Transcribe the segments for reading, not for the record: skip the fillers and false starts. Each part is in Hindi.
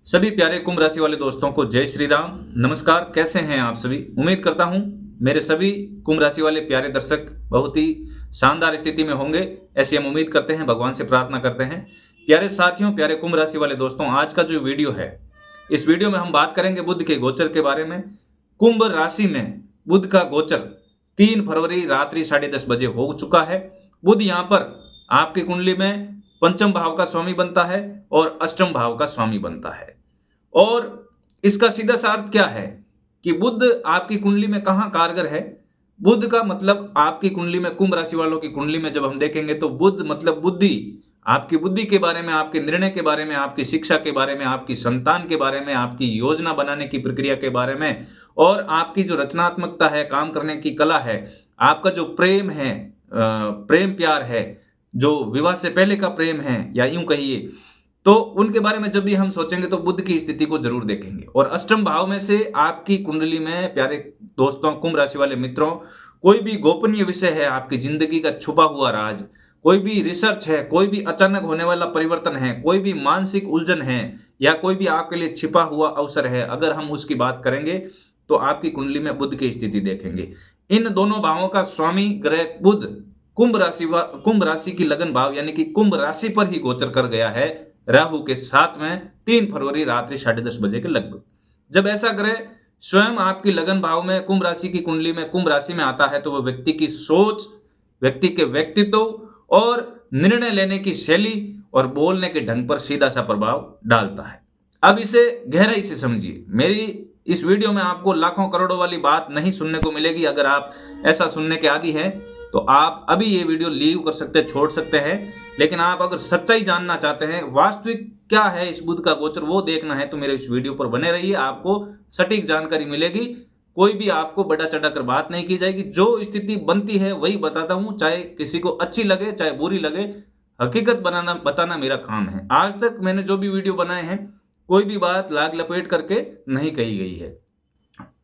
सभी प्यारे कुंभ राशि वाले दोस्तों को जय श्री राम। नमस्कार, कैसे हैं आप सभी। उम्मीद करता हूं मेरे सभी कुंभ राशि वाले प्यारे दर्शक बहुत ही शानदार स्थिति में होंगे, ऐसी हम उम्मीद करते हैं, भगवान से प्रार्थना करते हैं। प्यारे साथियों, प्यारे कुंभ राशि वाले दोस्तों, आज का जो वीडियो है, इस वीडियो में हम बात करेंगे बुध के गोचर के बारे में। कुंभ राशि में बुध का गोचर 3 फरवरी रात्रि 10:30 बजे हो चुका है। बुध यहाँ पर आपकी कुंडली में पंचम भाव का स्वामी बनता है और अष्टम भाव का स्वामी बनता है। और इसका सीधा सा अर्थ क्या है कि बुध आपकी कुंडली में कहां कारगर है। बुध का मतलब आपकी कुंडली में, कुंभ राशि वालों की कुंडली में जब हम देखेंगे तो बुध मतलब बुद्धि, आपकी बुद्धि के बारे में, आपके निर्णय के बारे में, आपकी शिक्षा के बारे में, आपकी संतान के बारे में, आपकी योजना बनाने की प्रक्रिया के बारे में, और आपकी जो रचनात्मकता है, काम करने की कला है, आपका जो प्रेम है, प्रेम प्यार है, जो विवाह से पहले का प्रेम है, या यूं कहिए तो उनके बारे में जब भी हम सोचेंगे तो बुध की स्थिति को जरूर देखेंगे। और अष्टम भाव में से आपकी कुंडली में, प्यारे दोस्तों, कुंभ राशि वाले मित्रों, कोई भी गोपनीय विषय है, आपकी जिंदगी का छुपा हुआ राज, कोई भी रिसर्च है, कोई भी अचानक होने वाला परिवर्तन है, कोई भी मानसिक उलझन है, या कोई भी आपके लिए छिपा हुआ अवसर है, अगर हम उसकी बात करेंगे तो आपकी कुंडली में बुध की स्थिति देखेंगे। इन दोनों भावों का स्वामी ग्रह बुध कुंभ राशि की लगन भाव यानी कि कुंभ राशि पर ही गोचर कर गया है, राहु के साथ में 3 फरवरी रात्रि 10:30 बजे के लगभग। जब ऐसा ग्रह स्वयं आपकी लगन भाव में, कुंभ राशि की कुंडली में, कुंभ राशि में आता है तो वह व्यक्ति की सोच, व्यक्ति के व्यक्तित्व और निर्णय लेने की शैली और बोलने के ढंग पर सीधा सा प्रभाव डालता है। अब इसे गहराई से समझिए। मेरी इस वीडियो में आपको लाखों करोड़ों वाली बात नहीं सुनने को मिलेगी। अगर आप ऐसा सुनने के आदी हैं तो आप अभी ये वीडियो लीव कर सकते हैं, छोड़ सकते हैं। लेकिन आप अगर सच्चाई जानना चाहते हैं, वास्तविक क्या है इस बुध का गोचर, वो देखना है तो मेरे इस वीडियो पर बने रहिए, आपको सटीक जानकारी मिलेगी। कोई भी आपको बड़ा चढ़ाकर बात नहीं की जाएगी। जो स्थिति बनती है वही बताता हूं, चाहे किसी को अच्छी लगे चाहे बुरी लगे, हकीकत बताना मेरा काम है। आज तक मैंने जो भी वीडियो बनाए हैं, कोई भी बात लाग लपेट करके नहीं कही गई है।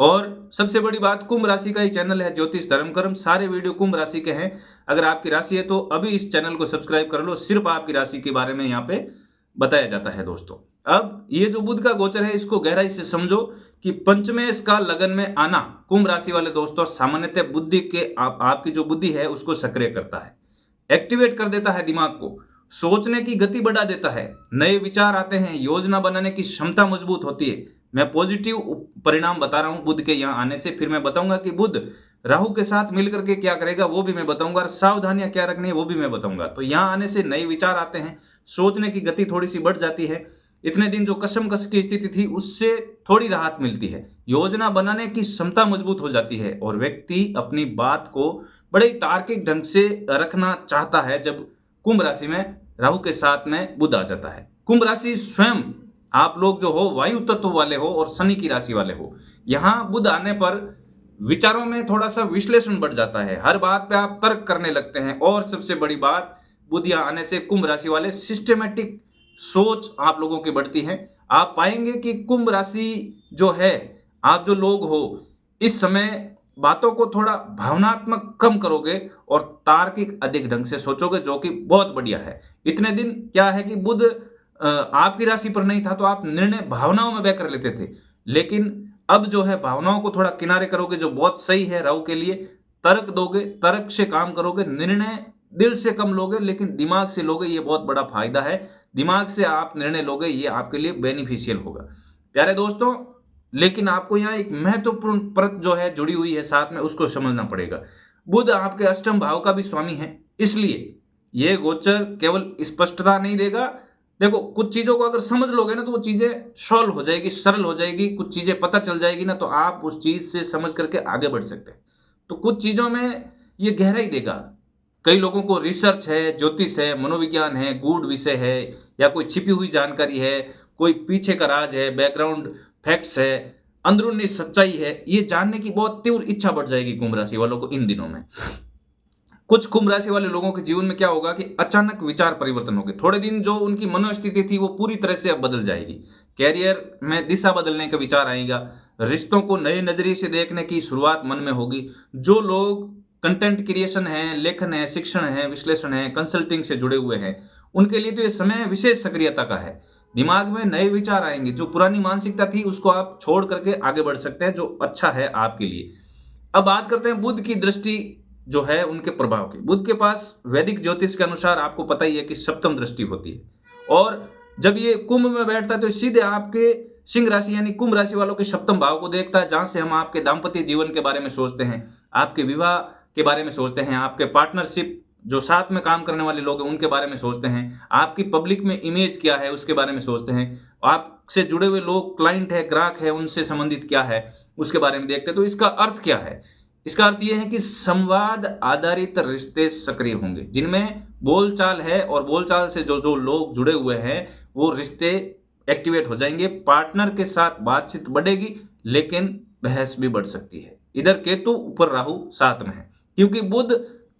और सबसे बड़ी बात, कुंभ राशि का ही चैनल है ज्योतिष धर्म कर्म, सारे वीडियो कुंभ राशि के हैं। अगर आपकी राशि है तो अभी इस चैनल को सब्सक्राइब कर लो, सिर्फ आपकी राशि के बारे में यहाँ पे बताया जाता है दोस्तों। अब ये जो बुध का गोचर है, इसको गहराई से समझो कि पंचमेश का लगन में आना कुंभ राशि वाले दोस्तों सामान्यतः बुद्धि के आपकी जो बुद्धि है उसको सक्रिय करता है, एक्टिवेट कर देता है, दिमाग को सोचने की गति बढ़ा देता है, नए विचार आते हैं, योजना बनाने की क्षमता मजबूत होती है। मैं पॉजिटिव परिणाम बता रहा हूं बुध के यहां आने से। फिर मैं बताऊंगा कि बुध राहु के साथ मिलकर के क्या करेगा, वो भी मैं बताऊंगा, और सावधानियां क्या रखनी है वो भी मैं बताऊंगा। तो यहां आने से नए विचार आते हैं, सोचने की गति थोड़ी सी बढ़ जाती है। इतने दिन जो कशमकश की स्थिति थी उससे थोड़ी राहत मिलती है, योजना बनाने की क्षमता मजबूत हो जाती है, और व्यक्ति अपनी बात को बड़े तार्किक ढंग से रखना चाहता है जब कुंभ राशि में राहु के साथ में बुध आ जाता है। कुंभ राशि स्वयं आप लोग जो हो वायु तत्व वाले हो और शनि की राशि वाले हो, यहां बुध आने पर विचारों में थोड़ा सा विश्लेषण बढ़ जाता है, हर बात पे आप तर्क करने लगते हैं। और सबसे बड़ी बात, बुध यहां आने से कुंभ राशि वाले सिस्टेमेटिक सोच आप लोगों की बढ़ती है। आप पाएंगे कि कुंभ राशि जो है, आप जो लोग हो, इस समय बातों को थोड़ा भावनात्मक कम करोगे और तार्किक अधिक ढंग से सोचोगे, जो कि बहुत बढ़िया है। इतने दिन क्या है कि बुध आपकी राशि पर नहीं था तो आप निर्णय भावनाओं में बह कर लेते थे, लेकिन अब जो है भावनाओं को थोड़ा किनारे करोगे, जो बहुत सही है राहु के लिए। तर्क दोगे, तर्क से काम करोगे, निर्णय दिल से कम लोगे लेकिन दिमाग से लोगे, ये बहुत बड़ा फायदा है। दिमाग से आप निर्णय लोगे, ये आपके लिए बेनिफिशियल होगा प्यारे दोस्तों। लेकिन आपको यहाँ एक महत्वपूर्ण परत जो है जुड़ी हुई है साथ में, उसको समझना पड़ेगा। बुध आपके अष्टम भाव का भी स्वामी है, इसलिए ये गोचर केवल स्पष्टता नहीं देगा। देखो, कुछ चीजों को अगर समझ लोगे ना तो वो चीजें सॉल्व हो जाएगी, सरल हो जाएगी, कुछ चीजें पता चल जाएगी ना तो आप उस चीज से समझ करके आगे बढ़ सकते हैं। तो कुछ चीजों में ये गहराई देगा। कई लोगों को रिसर्च है, ज्योतिष है, मनोविज्ञान है, गूढ़ विषय है, या कोई छिपी हुई जानकारी है, कोई पीछे का राज है, बैकग्राउंड फैक्ट्स है, अंदरूनी सच्चाई है, ये जानने की बहुत तीव्र इच्छा बढ़ जाएगी कुंभ राशि वालों को इन दिनों में। कुछ कुंभ राशि वाले लोगों के जीवन में क्या होगा कि अचानक विचार परिवर्तन होंगे। थोड़े दिन जो उनकी मनोस्थिति थी वो पूरी तरह से अब बदल जाएगी। कैरियर में दिशा बदलने का विचार आएगा, रिश्तों को नए नजरिए से देखने की शुरुआत मन में होगी। जो लोग कंटेंट क्रिएशन है, लेखन है, शिक्षण है, विश्लेषण है, कंसल्टिंग से जुड़े हुए हैं, उनके लिए तो ये समय विशेष सक्रियता का है। दिमाग में नए विचार आएंगे, जो पुरानी मानसिकता थी उसको आप छोड़ करके आगे बढ़ सकते हैं, जो अच्छा है आपके लिए। अब बात करते हैं बुध की दृष्टि जो है उनके प्रभाव की। बुध के पास वैदिक ज्योतिष के अनुसार आपको पता ही है कि सप्तम दृष्टि होती है, और जब ये कुंभ में बैठता है तो सीधे आपके सिंह राशि यानी कुंभ राशि वालों के सप्तम भाव को देखता है, जहां से हम आपके दाम्पत्य जीवन के बारे में सोचते हैं, आपके विवाह के बारे में सोचते हैं, आपके पार्टनरशिप जो साथ में काम करने वाले लोग हैं उनके बारे में सोचते हैं, आपकी पब्लिक में इमेज क्या है उसके बारे में सोचते हैं, आपसे जुड़े हुए लोग, क्लाइंट है, ग्राहक है, उनसे संबंधित क्या है उसके बारे में देखते हैं। तो इसका अर्थ क्या है? इसका अर्थ यह है कि संवाद आधारित रिश्ते सक्रिय होंगे, जिनमें बोलचाल है, और बोलचाल से जो जो लोग जुड़े हुए हैं वो रिश्ते एक्टिवेट हो जाएंगे। पार्टनर के साथ बातचीत बढ़ेगी, लेकिन बहस भी बढ़ सकती है। इधर केतु, ऊपर राहु साथ में है, क्योंकि बुध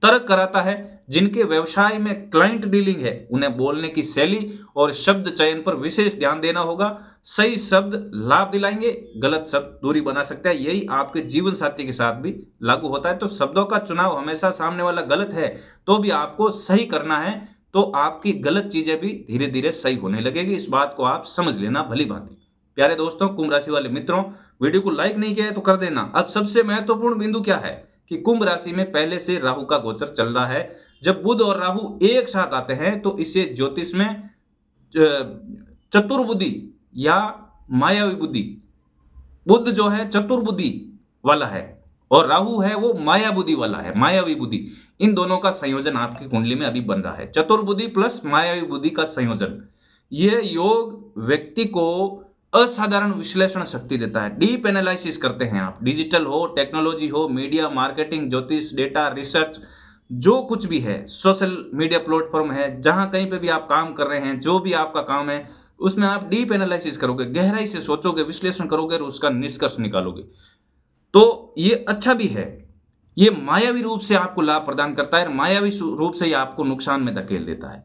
तर्क कराता है। जिनके व्यवसाय में क्लाइंट डीलिंग है उन्हें बोलने की शैली और शब्द चयन पर विशेष ध्यान देना होगा। सही शब्द लाभ दिलाएंगे, गलत शब्द दूरी बना सकते हैं। यही आपके जीवन साथी के साथ भी लागू होता है। तो शब्दों का चुनाव हमेशा, सामने वाला गलत है तो भी आपको सही करना है, तो आपकी गलत चीजें भी धीरे धीरे सही होने लगेगी। इस बात को आप समझ लेना भली भांति। प्यारे दोस्तों, कुंभ राशि वाले मित्रों, वीडियो को लाइक नहीं किया है तो कर देना। अब सबसे महत्वपूर्ण बिंदु क्या है कि कुंभ राशि में पहले से राहु का गोचर चल रहा है। जब बुध और राहु एक साथ आते हैं तो इसे ज्योतिष में चतुर्बुद्धि या मायावी बुद्धि, बुध जो है चतुर्बुद्धि वाला है और राहु है वो माया बुद्धि वाला है, मायावी बुद्धि। इन दोनों का संयोजन आपकी कुंडली में अभी बन रहा है, चतुर्बुद्धि प्लस मायावी बुद्धि का संयोजन। यह योग व्यक्ति को असाधारण विश्लेषण शक्ति देता है। डीप एनालिसिस करते हैं आप, डिजिटल हो, टेक्नोलॉजी हो, मीडिया, मार्केटिंग, ज्योतिष, डेटा, रिसर्च, जो कुछ भी है, सोशल मीडिया प्लेटफॉर्म है, जहां कहीं पे भी आप काम कर रहे हैं, जो भी आपका काम है उसमें आप डीप एनालिसिस करोगे, गहराई से सोचोगे, विश्लेषण करोगे और उसका निष्कर्ष निकालोगे। तो ये अच्छा भी है। ये मायावी रूप से आपको लाभ प्रदान करता है, मायावी रूप से ये आपको नुकसान में धकेल देता है।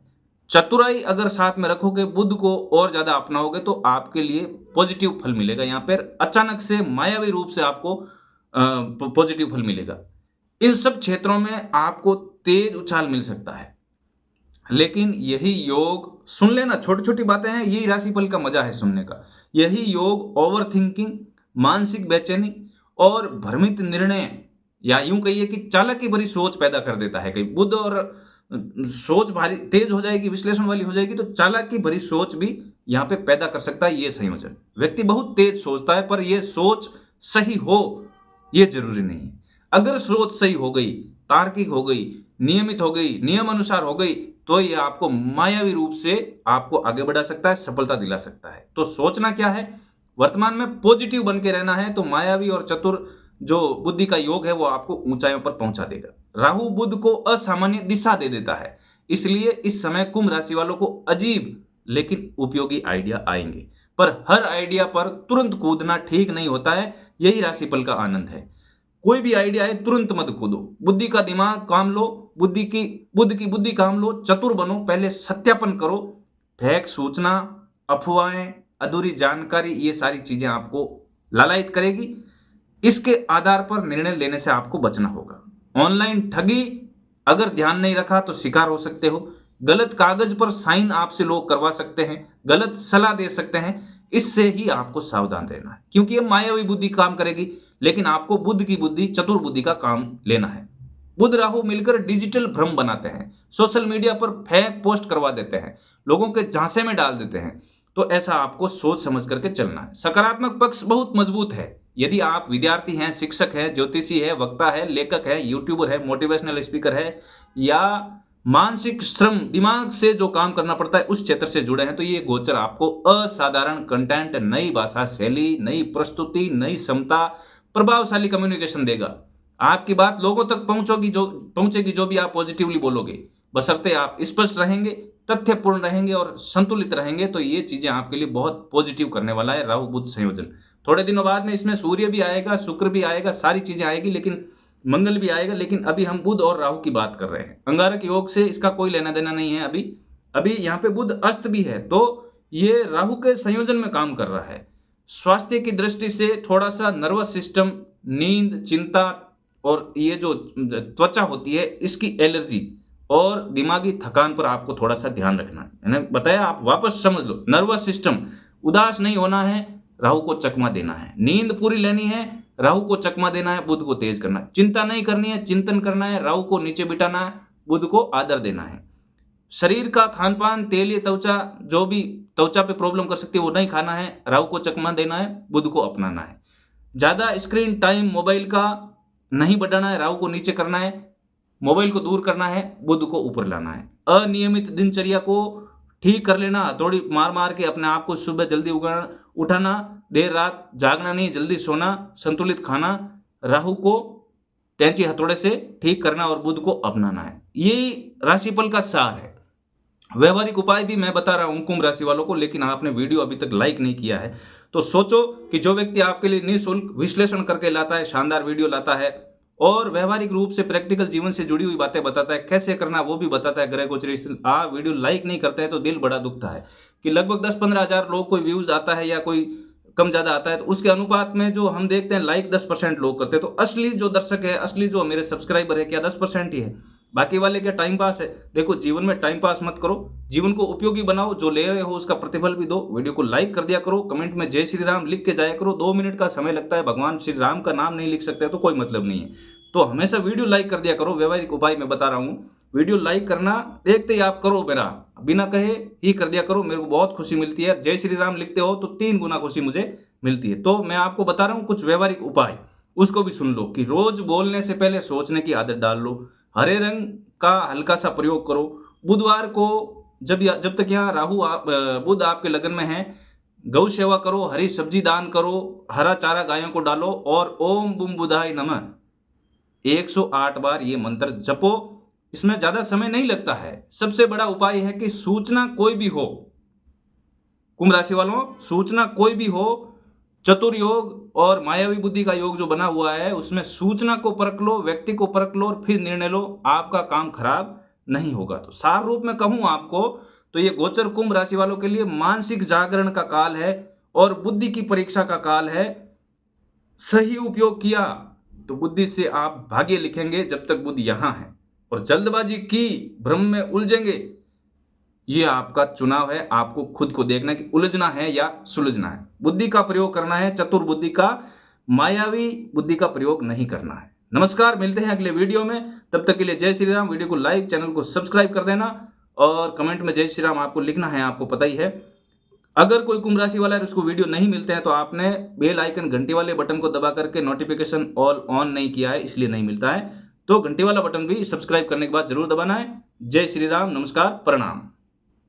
चतुराई अगर साथ में रखोगे, बुद्ध को और ज्यादा अपनाओगे तो आपके लिए पॉजिटिव फल मिलेगा। यहां पर अचानक से मायावी रूप से आपको पॉजिटिव फल मिलेगा। इन सब क्षेत्रों में आपको तेज उछाल मिल सकता है, लेकिन यही योग, सुन लेना, छोटी छोटी बातें हैं, यही राशिफल का मजा है सुनने का। यही योग ओवर थिंकिंग, मानसिक बेचैनी और भ्रमित निर्णय, या यूं कहिए कि चालाकी भरी सोच पैदा कर देता है। कहीं बुध और सोच भारी तेज हो जाएगी, विश्लेषण वाली हो जाएगी, तो चालाकी भरी सोच भी यहां पे पैदा कर सकता है ये संयोजन। व्यक्ति बहुत तेज सोचता है, पर यह सोच सही हो यह जरूरी नहीं है। अगर सोच सही हो गई, तार्किक हो गई, नियमित हो गई, नियम अनुसार हो गई, तो ये आपको मायावी रूप से आपको आगे बढ़ा सकता है, सफलता दिला सकता है। तो सोचना क्या है, वर्तमान में पॉजिटिव बन के रहना है। तो मायावी और चतुर जो बुद्धि का योग है वो आपको ऊंचाइयों पर पहुंचा देगा। राहु बुध को असामान्य दिशा दे देता है, इसलिए इस समय कुंभ राशि वालों को अजीब लेकिन उपयोगी आइडिया आएंगे। पर हर आइडिया पर तुरंत कूदना ठीक नहीं होता है, यही राशिफल का आनंद है। कोई भी आइडिया है तुरंत मत कूदो, बुद्धि का दिमाग काम लो, बुद्धि की बुद्धि काम लो, चतुर बनो, पहले सत्यापन करो। फेक सूचना, अफवाहें, अधूरी जानकारी, ये सारी चीजें आपको लालायित करेगी। इसके आधार पर निर्णय लेने से आपको बचना होगा। ऑनलाइन ठगी अगर ध्यान नहीं रखा तो शिकार हो सकते हो। गलत कागज पर साइन आपसे लोग करवा सकते हैं, गलत सलाह दे सकते हैं। इससे ही आपको सावधान रहना है, क्योंकि ये मायावी बुद्धि काम करेगी, लेकिन आपको बुद्ध की बुद्धि, चतुर बुद्धि का काम लेना है। बुध राहु मिलकर डिजिटल भ्रम बनाते हैं, सोशल मीडिया पर फेक पोस्ट करवा देते हैं, लोगों के झांसे में डाल देते हैं। तो ऐसा आपको सोच समझ करके चलना है। सकारात्मक पक्ष बहुत मजबूत है। यदि आप विद्यार्थी हैं, शिक्षक हैं, ज्योतिषी है, वक्ता है, लेखक है, यूट्यूबर है, मोटिवेशनल स्पीकर है, या मानसिक श्रम, दिमाग से जो काम करना पड़ता है उस क्षेत्र से जुड़े हैं, तो ये गोचर आपको असाधारण कंटेंट, नई भाषा शैली, नई प्रस्तुति, नई क्षमता, प्रभावशाली कम्युनिकेशन देगा। आपकी बात लोगों तक पहुंचेगी जो भी आप पॉजिटिवली बोलोगे, बशर्ते आप स्पष्ट रहेंगे, तथ्यपूर्ण रहेंगे और संतुलित रहेंगे। तो ये चीजें आपके लिए बहुत पॉजिटिव करने वाला है राहु बुध संयोजन। थोड़े दिनों बाद में इसमें सूर्य भी आएगा, शुक्र भी आएगा, सारी चीजें आएगी, लेकिन मंगल भी आएगा। लेकिन अभी हम बुध और राहु की बात कर रहे हैं। अंगारक योग से इसका कोई लेना देना नहीं है। अभी यहाँ पे बुध अस्त भी है, तो ये राहु के संयोजन में काम कर रहा है। स्वास्थ्य की दृष्टि से थोड़ा सा नर्वस सिस्टम, नींद, चिंता और ये जो त्वचा होती है इसकी एलर्जी, और दिमागी थकान पर आपको थोड़ा सा ध्यान रखना है। मैंने बताया, आप वापस समझ लो। नर्वस सिस्टम, उदास नहीं होना है, राहु को चकमा देना है। नींद पूरी लेनी है, राहु को चकमा देना है, बुध को तेज करना है। चिंता नहीं करनी है, चिंतन करना है, राहु को नीचे बिठाना है, बुध को आदर देना है। शरीर का खान पान, तेलीय त्वचा, जो भी त्वचा पे प्रॉब्लम कर सकती है वो नहीं खाना है, राहु को चकमा देना है, बुध को अपनाना है। ज्यादा स्क्रीन टाइम मोबाइल का नहीं बढ़ाना है, राहु को नीचे करना है, मोबाइल को दूर करना है, बुध को ऊपर लाना है। अनियमित दिनचर्या को ठीक कर लेना, हथौड़ी मार मार के अपने आप को सुबह जल्दी उठाना, देर रात जागना नहीं, जल्दी सोना, संतुलित खाना, राहु को कैंची हथौड़े से ठीक करना और बुध को अपनाना है। ये राशिफल का सार है। व्यवहारिक उपाय भी मैं बता रहा हूं कुंभ राशि वालों को, लेकिन आपने वीडियो अभी तक लाइक नहीं किया है तो सोचो कि जो व्यक्ति आपके लिए निःशुल्क विश्लेषण करके लाता है, शानदार वीडियो लाता है और व्यवहारिक रूप से प्रैक्टिकल जीवन से जुड़ी हुई बातें बताता है, कैसे करना वो भी बताता है, ग्रह गोचर स्थिति, आप वीडियो लाइक नहीं करते हैं तो दिल बड़ा दुखता है कि लगभग 10-15 हजार लोग कोई व्यूज आता है या कोई कम ज्यादा आता है, तो उसके अनुपात में जो हम देखते हैं लाइक 10% लोग करते हैं। तो असली जो दर्शक है, असली जो मेरे सब्सक्राइबर है, क्या 10% ही है? बाकी वाले क्या टाइम पास है? देखो, जीवन में टाइम पास मत करो, जीवन को उपयोगी बनाओ, जो ले रहे हो उसका प्रतिफल भी दो। वीडियो को लाइक कर दिया करो, कमेंट में जय श्री राम लिख के जाया करो। 2 मिनट का समय लगता है, भगवान श्री राम का नाम नहीं लिख सकते तो कोई मतलब नहीं है, तो हमेशा वीडियो लाइक कर दिया करो। व्यवहारिक उपाय मैं बता रहा हूँ, वीडियो लाइक करना देखते ही आप करो, मेरा बिना कहे ही कर दिया करो, मेरे को बहुत खुशी मिलती है। जय श्री राम लिखते हो तो 3 गुना खुशी मुझे मिलती है। तो मैं आपको बता रहा हूँ कुछ व्यवहारिक उपाय, उसको भी सुन लो कि रोज बोलने से पहले सोचने की आदत डाल लो। हरे रंग का हल्का सा प्रयोग करो। बुधवार को जब तक यहाँ बुध आपके लगन में है, गौ सेवा करो, हरी सब्जी दान करो, हरा चारा गायों को डालो और ओम बुम बुधाय नमः 108 बार ये मंत्र जपो। इसमें ज्यादा समय नहीं लगता है। सबसे बड़ा उपाय है कि सूचना कोई भी हो, कुंभ राशि वालों, सूचना कोई भी हो, चतुर योग और मायावी बुद्धि का योग जो बना हुआ है उसमें सूचना को परख लो, व्यक्ति को परख लो और फिर निर्णय लो, आपका काम खराब नहीं होगा। तो सार रूप में कहूं आपको तो ये गोचर कुंभ राशि वालों के लिए मानसिक जागरण का काल है और बुद्धि की परीक्षा का काल है। सही उपयोग किया तो बुद्धि से आप भाग्य लिखेंगे जब तक बुद्धि यहां है, और जल्दबाजी की भ्रम में उलझेंगे, ये आपका चुनाव है। आपको खुद को देखना है कि उलझना है या सुलझना है। बुद्धि का प्रयोग करना है, चतुर बुद्धि का, मायावी बुद्धि का प्रयोग नहीं करना है। नमस्कार, मिलते हैं अगले वीडियो में, तब तक के लिए जय श्री राम। वीडियो को लाइक, चैनल को सब्सक्राइब कर देना और कमेंट में जय श्री राम आपको लिखना है, आपको पता ही है। अगर कोई कुंभ राशि वाला है उसको वीडियो नहीं मिलते हैं तो आपने बेल आइकन घंटी वाले बटन को दबा करके नोटिफिकेशन ऑल ऑन नहीं किया है, इसलिए नहीं मिलता है। तो घंटी वाला बटन भी सब्सक्राइब करने के बाद जरूर दबाना है। जय श्री राम, नमस्कार, प्रणाम।